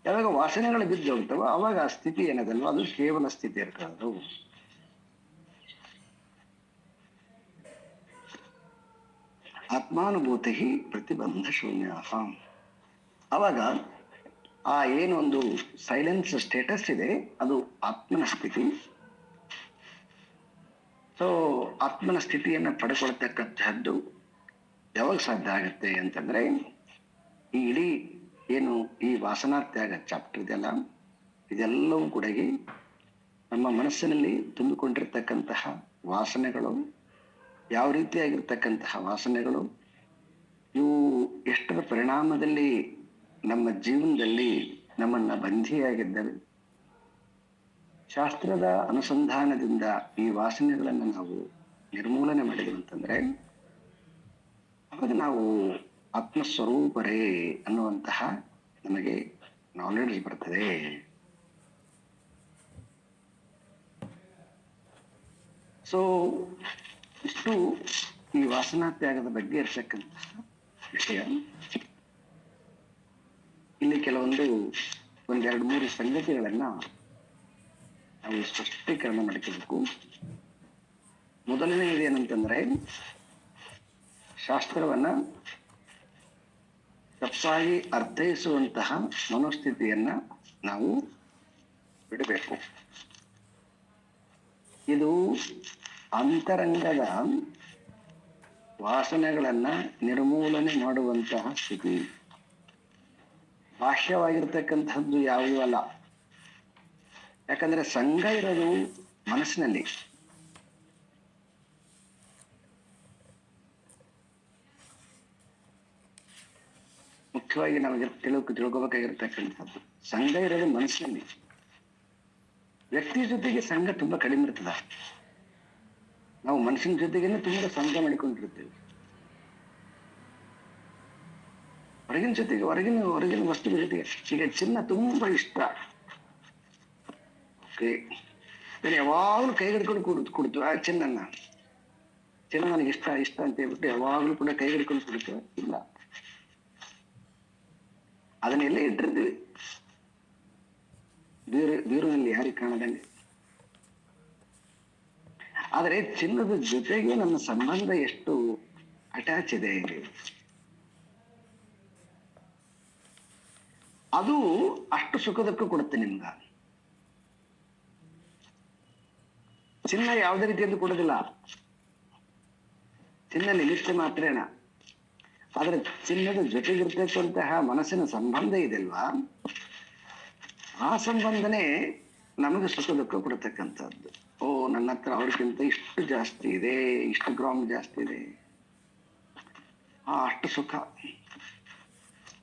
ಯಾವಾಗ ವಾಸನೆಗಳು ಬಿದ್ದು ಹೋಗ್ತಾವ ಅವಾಗ ಆ ಸ್ಥಿತಿ ಏನದಲ್ವ ಅದು ಕೇವಲ ಸ್ಥಿತಿ ಇರ್ತದೆ. ಆತ್ಮಾನುಭೂತಿ ಪ್ರತಿಬಂಧ ಶೂನ್ಯ. ಅವಾಗ ಆ ಏನೊಂದು ಸೈಲೆನ್ಸ್ ಸ್ಟೇಟಸ್ ಇದೆ ಅದು ಆತ್ಮನ ಸ್ಥಿತಿ. ಸೊ ಆತ್ಮನ ಸ್ಥಿತಿಯನ್ನ ಪಡ್ಕೊಳ್ತಕ್ಕಂತಹದ್ದು ಯಾವಾಗ ಸಾಧ್ಯ ಆಗತ್ತೆ ಅಂತಂದ್ರೆ, ಈ ಇಡೀ ಏನು ಈ ವಾಸನಾ ತ್ಯಾಗ ಚಾಪ್ಟರ್ ಇದೆಯಲ್ಲ, ಇದೆಲ್ಲವೂ ಕೂಡ ನಮ್ಮ ಮನಸ್ಸಿನಲ್ಲಿ ತುಂಬಿಕೊಂಡಿರ್ತಕ್ಕಂತಹ ವಾಸನೆಗಳು, ಯಾವ ರೀತಿಯಾಗಿರ್ತಕ್ಕಂತಹ ವಾಸನೆಗಳು, ಇವು ಎಷ್ಟರ ಪರಿಣಾಮದಲ್ಲಿ ನಮ್ಮ ಜೀವನದಲ್ಲಿ ನಮ್ಮನ್ನ ಬಂಧಿಯಾಗಿದ್ದವೆ. ಶಾಸ್ತ್ರದ ಅನುಸಂಧಾನದಿಂದ ಈ ವಾಸನೆಗಳನ್ನು ನಾವು ನಿರ್ಮೂಲನೆ ಮಾಡಿದ್ವಿ ಅಂತಂದ್ರೆ ಅವಾಗ ನಾವು ಆತ್ಮಸ್ವರೂಪರೇ ಅನ್ನುವಂತಹ ನಮಗೆ ನಾಲೆಡ್ಜ್ ಬರ್ತದೆ. ಸೊ ಇಷ್ಟು ಈ ವಾಸನಾ ತ್ಯಾಗದ ಬಗ್ಗೆ ಇರ್ತಕ್ಕಂತಹ ವಿಷಯ. ಇಲ್ಲಿ ಕೆಲವೊಂದು ಒಂದೆರಡು ಮೂರು ಸಂಗತಿಗಳನ್ನ ನಾವು ಸ್ಪಷ್ಟೀಕರಣ ಮಾಡ್ಕೋಬೇಕು. ಮೊದಲನೇದು ಏನಂತಂದ್ರೆ, ಶಾಸ್ತ್ರವನ್ನ ತಪ್ಪಾಗಿ ಅರ್ಥೈಸುವಂತಹ ಮನೋಸ್ಥಿತಿಯನ್ನ ನಾವು ಬಿಡಬೇಕು. ಇದು ಅಂತರಂಗದ ವಾಸನೆಗಳನ್ನ ನಿರ್ಮೂಲನೆ ಮಾಡುವಂತಹ ಸ್ಥಿತಿ. ಬಾಹ್ಯವಾಗಿರ್ತಕ್ಕಂಥದ್ದು ಯಾವುದೂ ಅಲ್ಲ. ಯಾಕಂದ್ರೆ ಸಂಘ ಇರೋದು ಮನಸ್ಸಿನಲ್ಲಿ. ಮುಖ್ಯವಾಗಿ ನಮಗೆ ತಿಳ್ಕೋಬೇಕಾಗಿರ್ತಕ್ಕಂಥದ್ದು ಸಂಘ ಇರೋದು ಮನಸ್ಸಿನಲ್ಲಿ. ವ್ಯಕ್ತಿ ಜೊತೆಗೆ ಸಂಘ ತುಂಬಾ ಕಡಿಮೆ ಇರ್ತದ. ನಾವು ಮನುಷ್ಯನ ಜೊತೆಗೇನೆ ತುಂಬಾ ಸಂಘ ಮಾಡಿಕೊಂಡಿರ್ತೇವೆ. ಹೊರಗಿನ ಜೊತೆಗೆ ಹೊರಗಿನ ವಸ್ತುಗಳ ಜೊತೆಗೆ. ಈಗ ಚಿನ್ನ ತುಂಬಾ ಇಷ್ಟ, ಯಾವಾಗಲೂ ಕೈ ಹಿಡ್ಕೊಂಡು ಕುಡ್ತು ಆ ಚಿನ್ನ ನನಗೆ ಇಷ್ಟ ಅಂತ ಹೇಳ್ಬಿಟ್ಟು ಯಾವಾಗ್ಲೂ ಕೂಡ ಕೈ ಹಿಡ್ಕೊಂಡು ಕುಡಿತು ಇಲ್ಲ, ಅದನ್ನೆಲ್ಲೇ ಇಟ್ಟಿರ್ತೀವಿ ಬೀರುನಲ್ಲಿ ಯಾರಿಗೆ ಕಾಣದಂಗೆ. ಆದರೆ ಚಿನ್ನದ ಜೊತೆಗೆ ನನ್ನ ಸಂಬಂಧ ಎಷ್ಟು ಅಟ್ಯಾಚ್ ಇದೆ, ಅದು ಅಷ್ಟು ಸುಖದಕ್ಕೂ ಕೊಡುತ್ತೆ ನಿಮ್ಗ. ಚಿನ್ನ ಯಾವುದೇ ರೀತಿಯಲ್ಲೂ ಕೊಡೋದಿಲ್ಲ, ಚಿನ್ನ ನಿಮಿತ್ತ ಮಾತ್ರೇನ. ಆದ್ರೆ ಚಿನ್ನದ ಜೊತೆಗಿರ್ತಕ್ಕಂತಹ ಮನಸ್ಸಿನ ಸಂಬಂಧ ಇದೆಲ್ವಾ, ಆ ಸಂಬಂಧನೇ ನಮಗೆ ಸುಖ ದುಃಖ ಕೊಡತಕ್ಕಂಥದ್ದು. ಓ, ನನ್ನ ಹತ್ರ ಅವ್ರಿಗಿಂತ ಇಷ್ಟು ಜಾಸ್ತಿ ಇದೆ, ಇಷ್ಟು ಗ್ರಾಮ್ ಜಾಸ್ತಿ ಇದೆ, ಅಷ್ಟು ಸುಖ.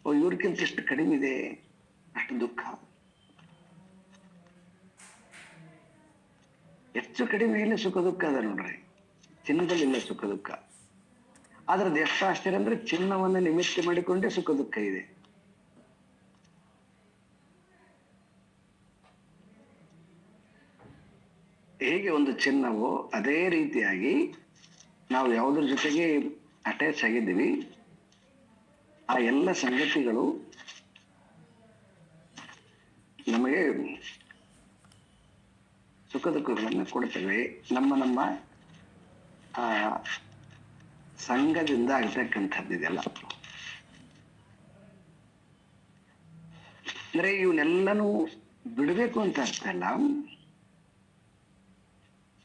ಓ, ಇವ್ರಿಗಿಂತ ಇಷ್ಟು ಕಡಿಮೆ ಇದೆ, ಅಷ್ಟು ದುಃಖ. ಹೆಚ್ಚು ಕಡಿಮೆಯಲ್ಲಿ ಸುಖ ದುಃಖ ಅದ ನೋಡ್ರಿ, ಚಿನ್ನದಲ್ಲಿಲ್ಲ ಸುಖ ದುಃಖ. ಅದ್ರದ್ದು ಎಷ್ಟು ಆಶ್ಚರ್ಯ ಅಂದ್ರೆ ಚಿನ್ನವನ್ನ ನಿಮಿತ್ತ ಮಾಡಿಕೊಂಡೇ ಸುಖ ದುಃಖ ಇದೆ. ಹೇಗೆ ಒಂದು ಚಿನ್ನವೋ ಅದೇ ರೀತಿಯಾಗಿ ನಾವು ಯಾವುದ್ರ ಜೊತೆಗೆ ಅಟ್ಯಾಚ್ ಆಗಿದ್ದೀವಿ, ಆ ಎಲ್ಲ ಸಂಗತಿಗಳು ನಮಗೆ ಸುಖ ದುಃಖಗಳನ್ನು ಕೊಡ್ತವೆ. ನಮ್ಮ ಆ ಸಂಘದಿಂದ ಆಗ್ತಕ್ಕಂಥದ್ದು ಇದೆಲ್ಲ. ಅಂದ್ರೆ ಇವನ್ನೆಲ್ಲನೂ ಬಿಡಬೇಕು ಅಂತ ಅರ್ಥ ಅಲ್ಲ,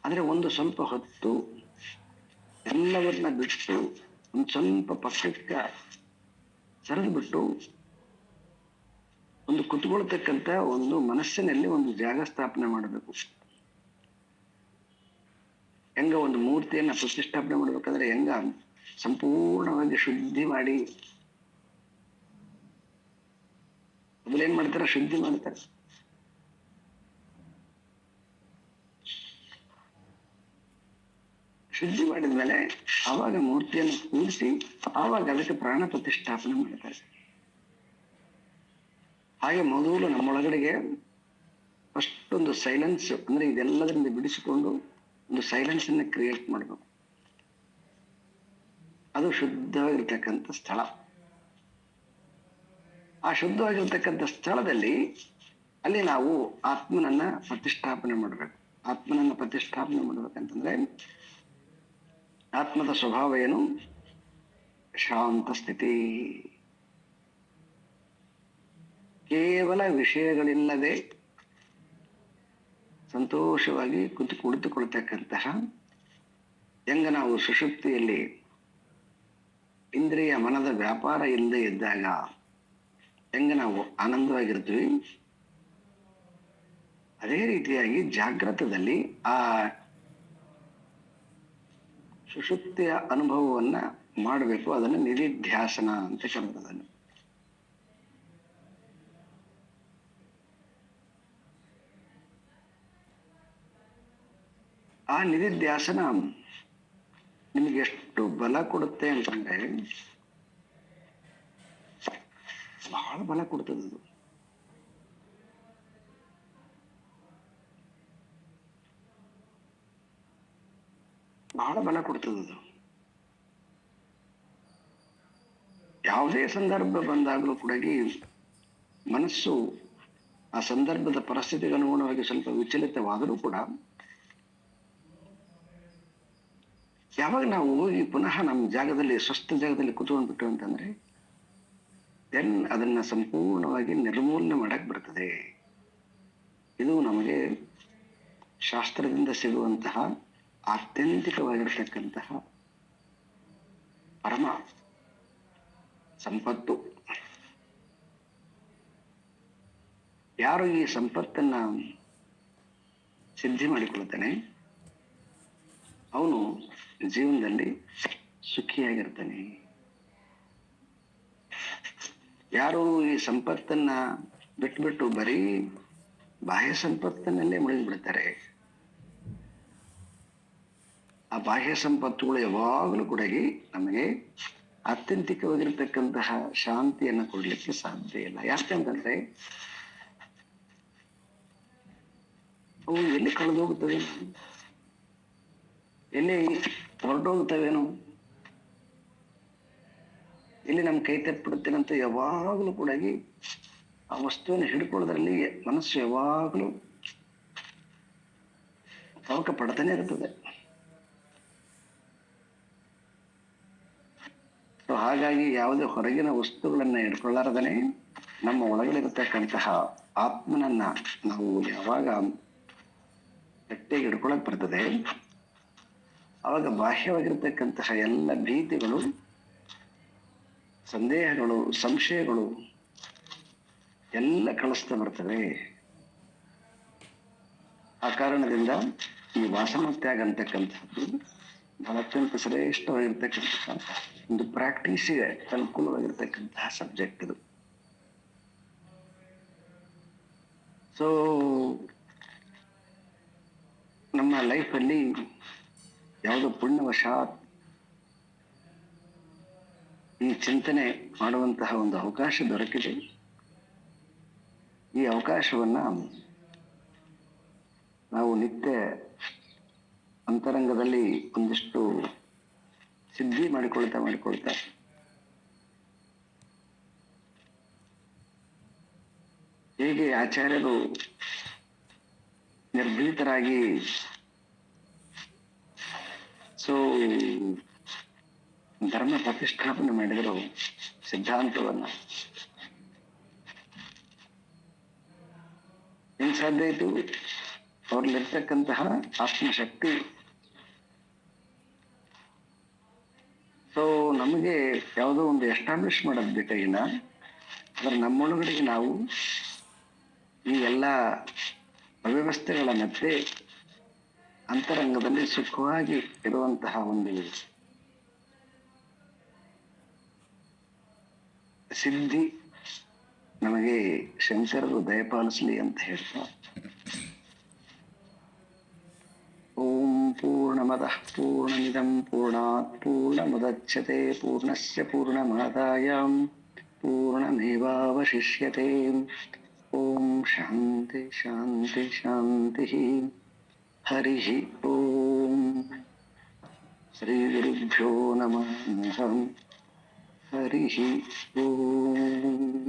ಆದ್ರೆ ಒಂದು ಸ್ವಲ್ಪ ಹೊತ್ತು ಎಲ್ಲವನ್ನ ಬಿಟ್ಟು ಒಂದು ಸ್ವಲ್ಪ ಪಕ್ಕಕ್ಕೆ ಸರಿದು ಬಿಟ್ಟು ಒಂದು ಕುತ್ಕೊಳ್ತಕ್ಕಂಥ ಒಂದು ಮನಸ್ಸಿನಲ್ಲಿ ಒಂದು ಜಾಗ ಸ್ಥಾಪನೆ ಮಾಡಬೇಕು. ಹೆಂಗ ಒಂದು ಮೂರ್ತಿಯನ್ನ ಪ್ರತಿಷ್ಠಾಪನೆ ಮಾಡ್ಬೇಕಂದ್ರೆ ಹೆಂಗ ಸಂಪೂರ್ಣವಾಗಿ ಶುದ್ಧಿ ಮಾಡಿ ಮೊದಲೇನ್ ಮಾಡ್ತಾರೆ, ಶುದ್ಧಿ ಮಾಡ್ತಾರೆ. ಶುದ್ಧಿ ಮಾಡಿದ್ಮೇಲೆ ಆವಾಗ ಮೂರ್ತಿಯನ್ನು ಕೂರಿಸಿ ಆವಾಗ ಅದಕ್ಕೆ ಪ್ರಾಣ ಪ್ರತಿಷ್ಠಾಪನೆ ಮಾಡ್ತಾರೆ. ಹಾಗೆ ಮೊದಲು ನಮ್ಮೊಳಗಡೆಗೆ ಫಸ್ಟ್ ಒಂದು ಸೈಲೆನ್ಸ್, ಅಂದ್ರೆ ಇದೆಲ್ಲದರಿಂದ ಬಿಡಿಸಿಕೊಂಡು ಒಂದು ಸೈಲೆನ್ಸ್ ಅನ್ನ ಕ್ರಿಯೇಟ್ ಮಾಡಬೇಕು. ಅದು ಶುದ್ಧವಾಗಿರ್ತಕ್ಕಂಥ ಸ್ಥಳ. ಆ ಶುದ್ಧವಾಗಿರ್ತಕ್ಕಂಥ ಸ್ಥಳದಲ್ಲಿ ಅಲ್ಲಿ ನಾವು ಆತ್ಮನನ್ನ ಪ್ರತಿಷ್ಠಾಪನೆ ಮಾಡ್ಬೇಕು. ಆತ್ಮನನ್ನ ಪ್ರತಿಷ್ಠಾಪನೆ ಮಾಡ್ಬೇಕಂತಂದ್ರೆ ಆತ್ಮದ ಸ್ವಭಾವ ಏನು? ಶಾಂತ ಸ್ಥಿತಿ. ಕೇವಲ ವಿಷಯಗಳಿಲ್ಲದೆ ಸಂತೋಷವಾಗಿ ಕುಳಿತುಕೊಳ್ತಕ್ಕಂತಹ, ಹೆಂಗ ನಾವು ಸುಷುಪ್ತಿಯಲ್ಲಿ ಇಂದ್ರಿಯ ಮನದ ವ್ಯಾಪಾರ ಇಲ್ಲದೆ ಇದ್ದಾಗ ಹೆಂಗ ನಾವು ಆನಂದವಾಗಿರ್ತೀವಿ, ಅದೇ ರೀತಿಯಾಗಿ ಜಾಗೃತದಲ್ಲಿ ಆ ಸುಷುಪ್ತಿಯ ಅನುಭವವನ್ನ ಮಾಡಬೇಕು. ಅದನ್ನು ನಿಧಿಧ್ಯಾಸನ ಅಂತ ಕರೆದದನ್ನು. ಆ ನಿಧಿಧ್ಯಾಸನ ನಿಮ್ಗೆ ಎಷ್ಟು ಬಲ ಕೊಡುತ್ತೆ ಅಂತಂದ್ರೆ ಬಹಳ ಬಲ ಕೊಡ್ತದದು. ಬಹಳ ಬಲ ಕೊಡ್ತದದು. ಯಾವುದೇ ಸಂದರ್ಭ ಬಂದಾಗಲೂ ಕೂಡ ಮನಸ್ಸು ಆ ಸಂದರ್ಭದ ಪರಿಸ್ಥಿತಿಗೆ ಅನುಗುಣವಾಗಿ ಸ್ವಲ್ಪ ವಿಚಲಿತವಾದರೂ ಕೂಡ ಯಾವಾಗ ನಾವು ಹೋಗಿ ಪುನಃ ನಮ್ಮ ಜಾಗದಲ್ಲಿ, ಸ್ವಸ್ಥ ಜಾಗದಲ್ಲಿ ಕೂತ್ಕೊಂಡ್ಬಿಟ್ಟು ಅಂತಂದ್ರೆ ದೆನ್ ಅದನ್ನ ಸಂಪೂರ್ಣವಾಗಿ ನಿರ್ಮೂಲನೆ ಮಾಡಕ್ ಬರ್ತದೆ. ಇದು ನಮಗೆ ಶಾಸ್ತ್ರದಿಂದ ಸಿಗುವಂತಹ ಆತ್ಯಂತಿಕವಾಗಿರ್ತಕ್ಕಂತಹ ಪರಮ ಸಂಪತ್ತು. ಯಾರು ಈ ಸಂಪತ್ತನ್ನ ಸಿದ್ಧಿ ಮಾಡಿಕೊಳ್ತಾನೆ ಅವನು ಜೀವನದಲ್ಲಿ ಸುಖಿಯಾಗಿರ್ತಾನೆ. ಯಾರು ಈ ಸಂಪತ್ತನ್ನ ಬಿಟ್ಬಿಟ್ಟು ಬರೀ ಬಾಹ್ಯ ಸಂಪತ್ತಿನಲ್ಲೇ ಮುಳುಗಿಬಿಡ್ತಾರೆ, ಆ ಬಾಹ್ಯ ಸಂಪತ್ತುಗಳು ಯಾವಾಗಲೂ ಕೂಡ ನಮಗೆ ಆತ್ಯಂತಿಕವಾಗಿರ್ತಕ್ಕಂತಹ ಶಾಂತಿಯನ್ನು ಕೊಡ್ಲಿಕ್ಕೆ ಸಾಧ್ಯ ಇಲ್ಲ. ಯಾಕಂತಂದ್ರೆ ಅವು ಎಲ್ಲಿ ಕಳೆದೋಗುತ್ತವೆ, ಎಲ್ಲಿ ಹೊರಟೋಗುತ್ತವೇನು, ಎಲ್ಲಿ ನಮ್ಮ ಕೈ ತಪ್ಪಿಬಿಡುತ್ತೇನಂತ ಯಾವಾಗಲೂ ಕೂಡ ಆ ವಸ್ತುವನ್ನು ಹಿಡ್ಕೊಳ್ಳೋದ್ರಲ್ಲಿ ಮನಸ್ಸು ಯಾವಾಗಲೂ ತವಕ ಪಡ್ತಾನೆ ಇರ್ತದೆ. ಹಾಗಾಗಿ ಯಾವುದೇ ಹೊರಗಿನ ವಸ್ತುಗಳನ್ನ ಹಿಡ್ಕೊಳ್ಳಾರದನೆ ನಮ್ಮ ಒಳಗಡೆ ಆತ್ಮನನ್ನ ನಾವು ಯಾವಾಗ ಗಟ್ಟಿಗೆ ಹಿಡ್ಕೊಳಕ್ ಬರ್ತದೆ, ಆವಾಗ ಬಾಹ್ಯವಾಗಿರ್ತಕ್ಕಂತಹ ಎಲ್ಲ ಭೀತಿಗಳು, ಸಂದೇಹಗಳು, ಸಂಶಯಗಳು ಎಲ್ಲ ಕಳಿಸ್ತಾ ಬರ್ತವೆ. ಆ ಕಾರಣದಿಂದ ಈ ವಾಸನ ತ್ಯಾಗ ಅಂತಕ್ಕಂಥದ್ದು ಬಹಳ ಅತ್ಯಂತ ಶ್ರೇಷ್ಠವಾಗಿರ್ತಕ್ಕಂತಹ ಒಂದು ಪ್ರಾಕ್ಟೀಸಿಗೆ ಅನುಕೂಲವಾಗಿರ್ತಕ್ಕಂತಹ ಸಬ್ಜೆಕ್ಟ್ ಇದು. ಸೊ ನಮ್ಮ ಲೈಫಲ್ಲಿ ಯಾವುದೋ ಪುಣ್ಯವಶಾತ್ ಈ ಚಿಂತನೆ ಮಾಡುವಂತಹ ಒಂದು ಅವಕಾಶ ದೊರಕಿದೆ. ಈ ಅವಕಾಶವನ್ನ ನಾವು ನಿತ್ಯ ಅಂತರಂಗದಲ್ಲಿ ಒಂದಿಷ್ಟು ಸಿದ್ಧಿ ಮಾಡಿಕೊಳ್ತಾ ಹೇಗೆ ಆಚಾರ್ಯರು ನಿರ್ಭೀತರಾಗಿ ಧರ್ಮ ಪ್ರತಿಷ್ಠಾಪನೆ ಮಾಡಿದರು ಸಿದ್ಧಾಂತವನ್ನ, ಹೆಂಗ್ ಸಾಧ್ಯ ಆಯ್ತು? ಅವ್ರಲ್ಲಿರ್ತಕ್ಕಂತಹ ಆತ್ಮಶಕ್ತಿ. ನಮಗೆ ಯಾವುದೋ ಒಂದು ಎಸ್ಟಾಬ್ಲಿಷ್ ಮಾಡೋದ್ ಬೇಕಾಗಿಲ್ಲ, ಆದ್ರೆ ನಮ್ಮೊಳಗಡೆಗೆ ನಾವು ಈ ಎಲ್ಲ ಅವ್ಯವಸ್ಥೆಗಳ ಮತ್ತೆ ಅಂತರಂಗದಲ್ಲಿ ಸುಖವಾಗಿ ಇರುವಂತಹ ಒಂದು ಸಿದ್ಧಿ ನಮಗೆ ಶಂಕರರು ದಯಪಾಲಿಸಲಿ ಅಂತ ಹೇಳ್ತಾ, ಓಂ ಪೂರ್ಣಮದಃ ಪೂರ್ಣಮಿದಂ ಪೂರ್ಣಾತ್ ಪೂರ್ಣಮುದಚ್ಯತೆ ಪೂರ್ಣಸ್ಯ ಪೂರ್ಣಮಾದಾಯ ಪೂರ್ಣಮೇವಾವಶಿಷ್ಯತೆ. ಓಂ ಶಾಂತಿ ಶಾಂತಿ ಶಾಂತಿ. ಹರಿ ಓಂ. ಶ್ರೀ ಗುರುಭ್ಯೋ ನಮಃ. ಹರಿ ಓಂ.